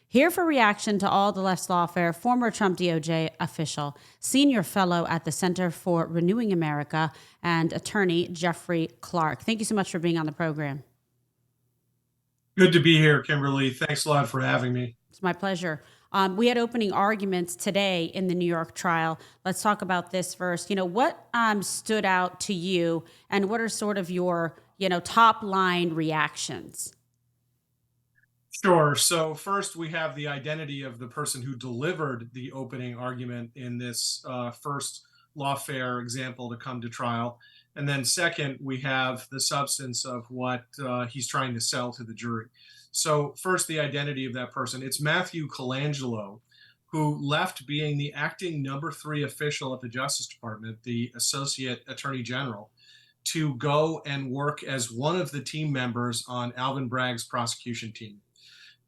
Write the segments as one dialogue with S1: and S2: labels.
S1: Here for reaction to all the left's lawfare, former Trump DOJ official, senior fellow at the Center for Renewing America, and attorney Jeffrey Clark. Thank you so much for being on the program.
S2: Good to be here, Kimberly. Thanks a lot for having me.
S1: It's my pleasure. We had opening arguments today in the New York trial. Let's talk about this first. What stood out to you, and what are sort of your, top line reactions?
S2: Sure. So first, we have the identity of the person who delivered the opening argument in this first lawfare example to come to trial. And then second, we have the substance of what he's trying to sell to the jury. So first, the identity of that person. It's Matthew Colangelo, who left being the acting number 3 official at the Justice Department, the Associate Attorney General, to go and work as one of the team members on Alvin Bragg's prosecution team.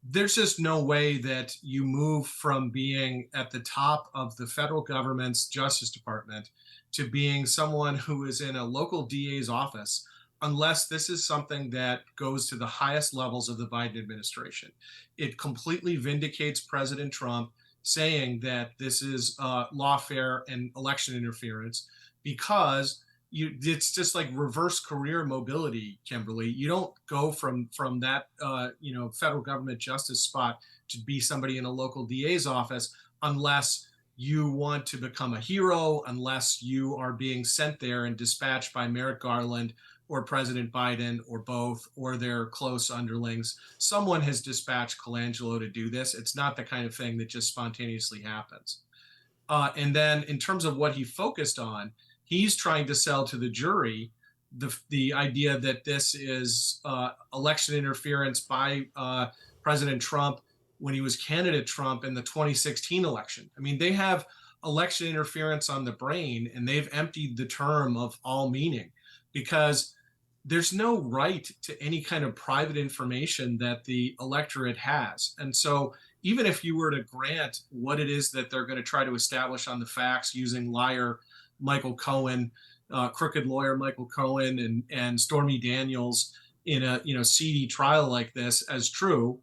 S2: There's just no way that you move from being at the top of the federal government's Justice Department to being someone who is in a local DA's office unless this is something that goes to the highest levels of the Biden administration. It completely vindicates President Trump saying that this is lawfare and election interference because it's just like reverse career mobility, Kimberly. You don't go from that federal government justice spot to be somebody in a local DA's office unless you want to become a hero, unless you are being sent there and dispatched by Merrick Garland or President Biden or both or their close underlings. Someone has dispatched Colangelo to do this. It's not the kind of thing that just spontaneously happens. And then in terms of what he focused on, he's trying to sell to the jury the idea that this is election interference by President Trump when he was candidate Trump in the 2016 election. I mean, they have election interference on the brain, and they've emptied the term of all meaning because there's no right to any kind of private information that the electorate has. And so even if you were to grant what it is that they're going to try to establish on the facts using liar Michael Cohen, crooked lawyer Michael Cohen, and Stormy Daniels in a seedy trial like this as true,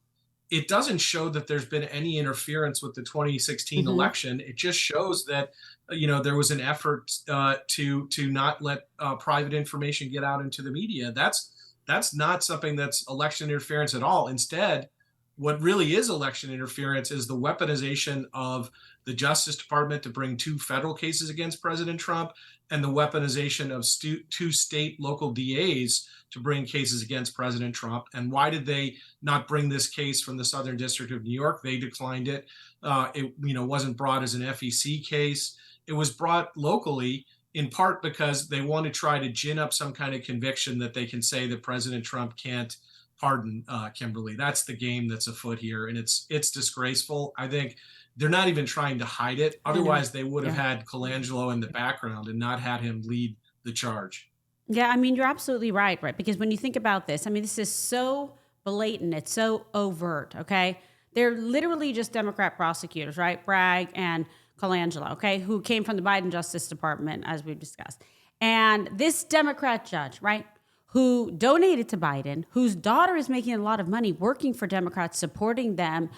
S2: it doesn't show that there's been any interference with the 2016
S1: Mm-hmm.
S2: election. It just shows that there was an effort to not let private information get out into the media. That's not something that's election interference at all. Instead, what really is election interference is the weaponization of the Justice Department to bring 2 federal cases against President Trump and the weaponization of 2 state local DAs to bring cases against President Trump. And why did they not bring this case from the Southern District of New York? They declined it. It wasn't brought as an FEC case. It was brought locally in part because they want to try to gin up some kind of conviction that they can say that President Trump can't pardon Kimberly. That's the game that's afoot here, and it's disgraceful. I think they're not even trying to hide it. Otherwise, they would have had Colangelo in the background and not had him lead the charge.
S1: Yeah, I mean, you're absolutely right? Because when you think about this, I mean, this is so blatant, it's so overt, okay? They're literally just Democrat prosecutors, right? Bragg and Colangelo, okay, who came from the Biden Justice Department, as we've discussed. And this Democrat judge, right, who donated to Biden, whose daughter is making a lot of money working for Democrats, supporting them,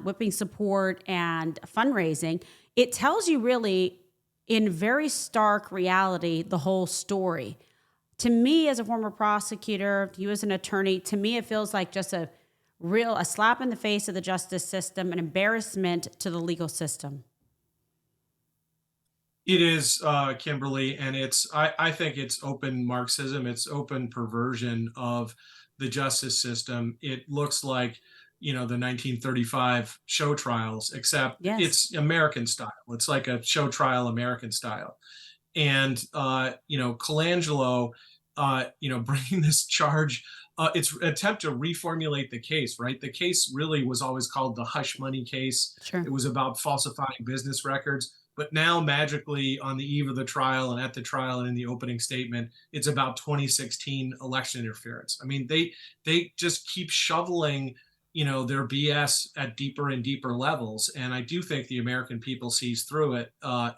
S1: whipping support and fundraising, it tells you really in very stark reality the whole story. To me, as a former prosecutor, you as an attorney, to me, it feels like just a slap in the face of the justice system, an embarrassment to the legal system.
S2: It is, Kimberly, and I think it's open Marxism. It's open perversion of the justice system. It looks like, the 1935 show trials, except
S1: Yes.
S2: it's American style. It's like a show trial American style. And, Colangelo, bringing this charge, it's an attempt to reformulate the case, right? The case really was always called the hush money case.
S1: Sure.
S2: It was about falsifying business records. But now, magically, on the eve of the trial and at the trial and in the opening statement, it's about 2016 election interference. I mean, they just keep shoveling, their BS at deeper and deeper levels. And I do think the American people sees through it. I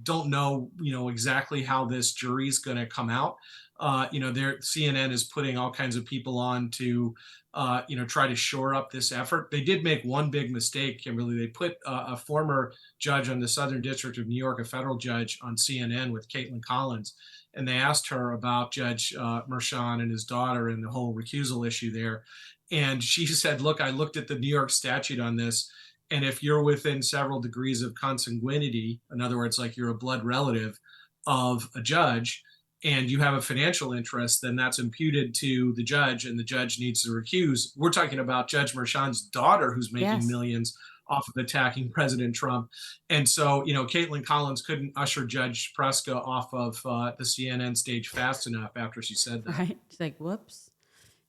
S2: don't know, exactly how this jury is going to come out. CNN is putting all kinds of people on to try to shore up this effort. They did make one big mistake, Kimberly. They put a former judge on the Southern District of New York, a federal judge, on CNN with Caitlin Collins, and they asked her about Judge Merchan and his daughter and the whole recusal issue there. And she said, "Look, I looked at the New York statute on this, and if you're within several degrees of consanguinity, in other words, like you're a blood relative of a judge, and you have a financial interest, then that's imputed to the judge, and the judge needs to recuse." We're talking about Judge Merchan's daughter, who's making
S1: Yes.
S2: millions off of attacking President Trump. And so, Caitlin Collins couldn't usher Judge Preska off of the CNN stage fast enough after she said that.
S1: Right. It's like, whoops.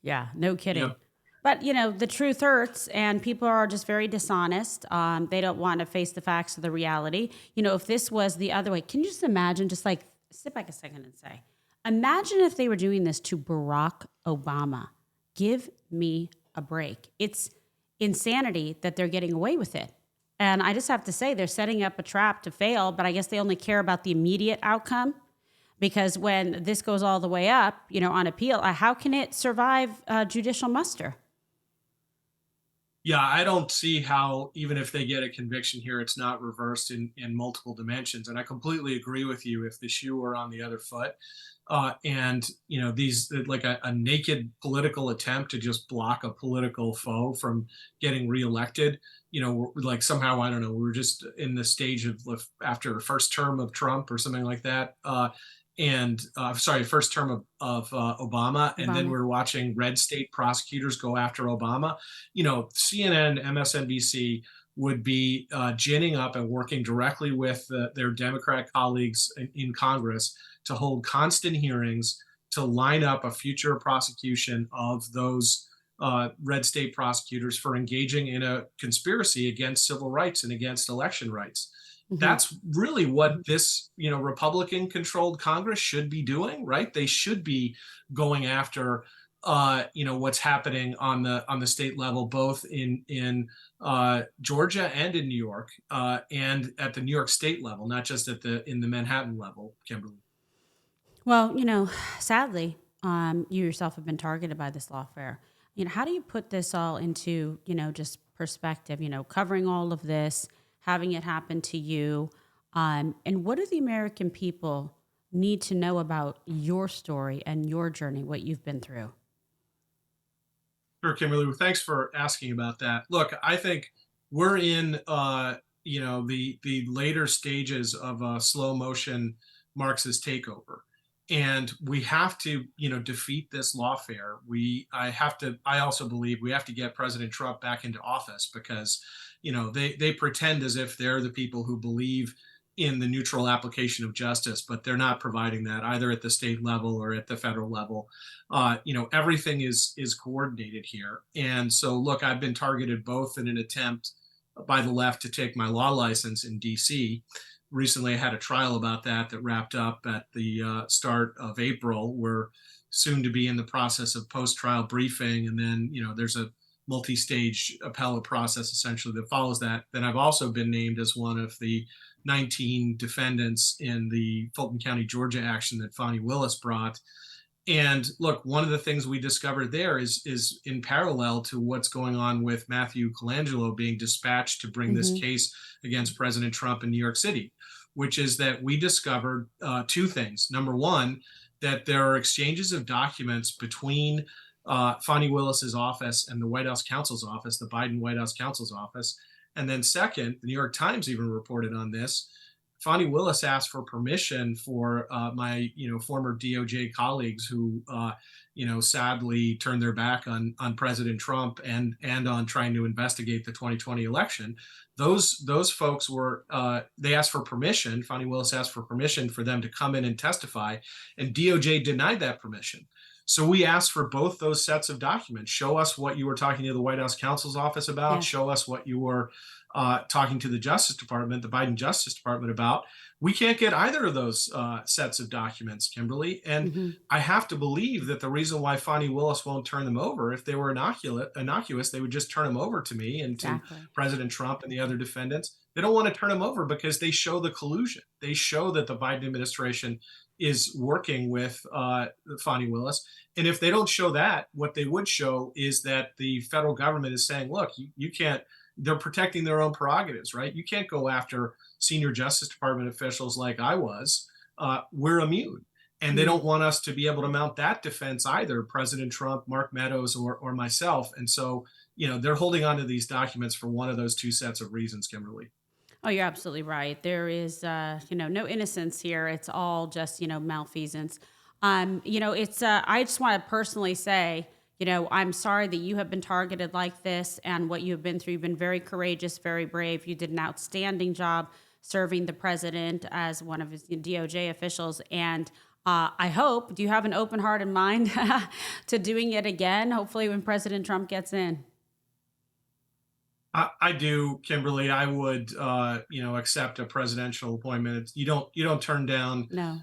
S1: Yeah, no kidding.
S2: Yep.
S1: But the truth hurts, and people are just very dishonest. They don't want to face the facts of the reality. If this was the other way, can you just imagine? Just like sit back a second and say, imagine if they were doing this to Barack Obama. Give me a break. It's insanity that they're getting away with it. And I just have to say, they're setting up a trap to fail. But I guess they only care about the immediate outcome. Because when this goes all the way up, on appeal, how can it survive judicial muster?
S2: Yeah, I don't see how, even if they get a conviction here, it's not reversed in multiple dimensions. And I completely agree with you. If the shoe were on the other foot, and these like a naked political attempt to just block a political foe from getting reelected, like somehow, I don't know, we're just in the stage of after first term of Trump or something like that. And sorry, first term of Obama, and then
S1: Obama.
S2: we're watching red state prosecutors go after Obama. CNN, MSNBC would be ginning up and working directly with their Democrat colleagues in Congress to hold constant hearings to line up a future prosecution of those red state prosecutors for engaging in a conspiracy against civil rights and against election rights.
S1: Hmm.
S2: That's really what this, Republican controlled Congress should be doing, right? They should be going after, what's happening on the state level, both in Georgia and in New York, and at the New York State level, not just in the Manhattan level, Kimberly.
S1: Well, sadly, you yourself have been targeted by this lawfare. How do you put this all into, just perspective, covering all of this, having it happen to you? And what do the American people need to know about your story and your journey, what you've been through?
S2: Sure, Kimberly. Well, thanks for asking about that. Look, I think we're in the later stages of a slow motion Marxist takeover, and we have to defeat this lawfare. I also believe we have to get President Trump back into office because they pretend as if they're the people who believe in the neutral application of justice, but they're not providing that either at the state level or at the federal level. Everything is coordinated here. And so, look, I've been targeted both in an attempt by the left to take my law license in DC. Recently, I had a trial about that wrapped up at the start of April. We're soon to be in the process of post-trial briefing, and then there's a multi-stage appellate process essentially that follows that. Then I've also been named as one of the 19 defendants in the Fulton County, Georgia action that Fani Willis brought. And look, one of the things we discovered there is in parallel to what's going on with Matthew Colangelo being dispatched to bring this
S1: Hmm.
S2: case against President Trump in New York City, which is that we discovered two things. Number one, that there are exchanges of documents between Fani Willis's office and the White House counsel's office, the Biden White House counsel's office. And then second, the New York Times even reported on this. Fani Willis asked for permission for my, former DOJ colleagues who, sadly turned their back on President Trump and on trying to investigate the 2020 election. Those folks were they asked for permission. Fani Willis asked for permission for them to come in and testify, and DOJ denied that permission. So we asked for both those sets of documents. Show us what you were talking to the White House counsel's office about.
S1: Yes.
S2: Show us what you were talking to the Justice Department, the Biden Justice Department about. We can't get either of those sets of documents, Kimberly. And
S1: Hmm.
S2: I have to believe that the reason why Fani Willis won't turn them over, if they were innocuous, they would just turn them over to me and to
S1: Exactly.
S2: President Trump and the other defendants. They don't want to turn them over because they show the collusion. They show that the Biden administration is working with Fani Willis. And if they don't show that, what they would show is that the federal government is saying, look, you can't, they're protecting their own prerogatives, right? You can't go after senior Justice Department officials like I was. We're immune. And they don't
S1: Mm.
S2: want us to be able to mount that defense either, President Trump, Mark Meadows, or myself. And so, they're holding on to these documents for one of those two sets of reasons, Kimberly.
S1: Oh, you're absolutely right. There is, no innocence here. It's all just, malfeasance. I just want to personally say, I'm sorry that you have been targeted like this and what you have been through. You've been very courageous, very brave. You did an outstanding job serving the president as one of his DOJ officials. And I hope, do you have an open heart and mind to doing it again? Hopefully, when President Trump gets in.
S2: I do, Kimberly. I would, accept a presidential appointment. You don't turn down,
S1: No.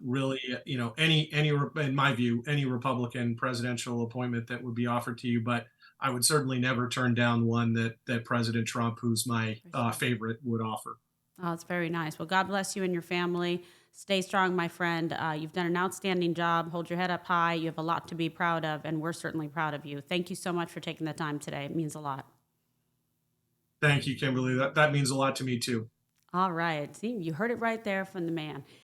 S2: really, in my view, any Republican presidential appointment that would be offered to you. But I would certainly never turn down one that President Trump, who's my
S1: For sure.
S2: favorite, would offer.
S1: Oh, it's very nice. Well, God bless you and your family. Stay strong, my friend. You've done an outstanding job. Hold your head up high. You have a lot to be proud of, and we're certainly proud of you. Thank you so much for taking the time today. It means a lot.
S2: Thank you, Kimberly. That means a lot to me too.
S1: All right. See, you heard it right there from the man.